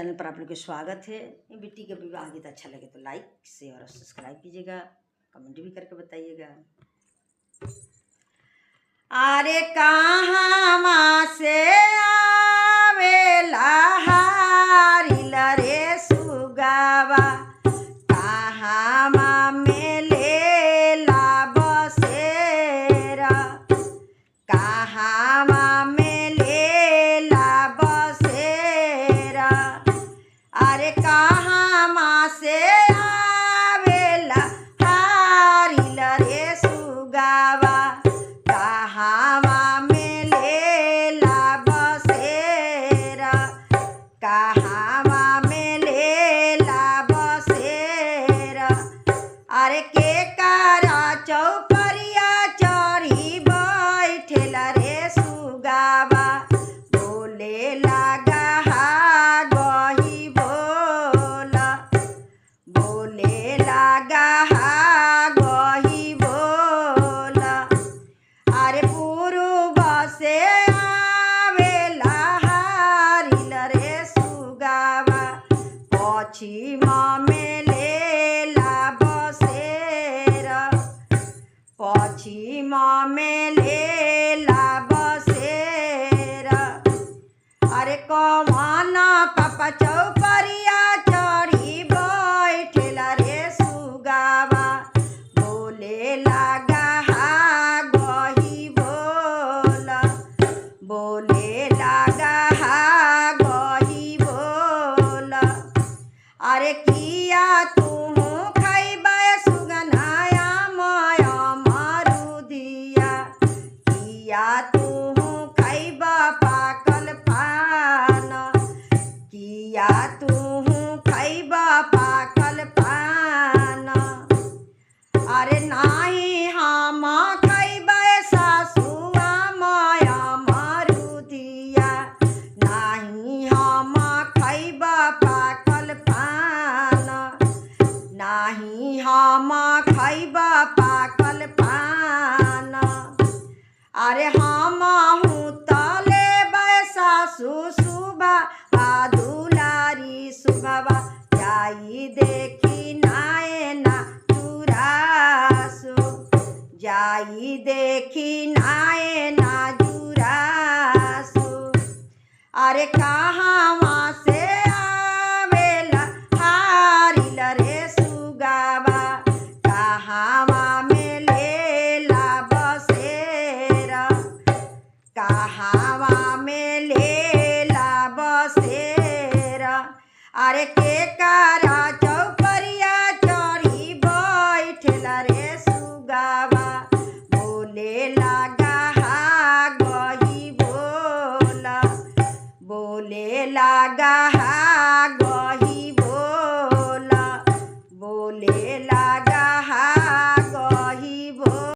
Channel पर आप लोग का स्वागत है। ये बेटी का विवाह गीत अच्छा लगे तो लाइक शेयर और सब्सक्राइब कीजिएगा, कमेंट भी करके बताइएगा। अरे कहाँ से आवेला हारिल रे सुगावा, कहाँ में लेला बसेरा, कहाँ में लेला बसेरा। अरे कहाँ से आवेला हारिल रे सुगावा, कहाँ में लेला बसेरा, कहाँ में लेला बसेरा। अरे के कारा चौपरिया चढ़ी बैठेल रे सुगावा, बोले लगा हा गही बोला, बोले लगा हा गही बोला। अरे पूर्व से आवेला हारिल रे सुगावा, पश्चिम में लेला बसेरा, पश्चिम में लेला बसेरा। अरे कौन पापा चौपरिया चढ़ी बैठेल रे सुगावा, बोले लगा हा गही बोला, बोले लगा हा गही बोला। अरे किया तू खैबे सुगनाया माया मारुदिया, किया तू खैब पाकल पान, किया तू खैब पाकल पान। अरे नाही हम खैबे सासुआ माया मारुदिया, नाही हम खैब पाकल पान, नाही हम खैब पाकल पान। अरे हम हूँ तले सासु सुबा दुलारी सुबवा, जाई देखी नाए ना जुरासु, जाई देखी नाए ना जुरासु। अरे कहाँ से आवेला हारिल रे सुगावा, कहाँ में लेला बसेरा, कहाँ में लेला बसेरा। अरे के कारा चौपरिया चढ़ी बैठेल रे सुगावा, बोले लगा हा गही बोला, बोले लगा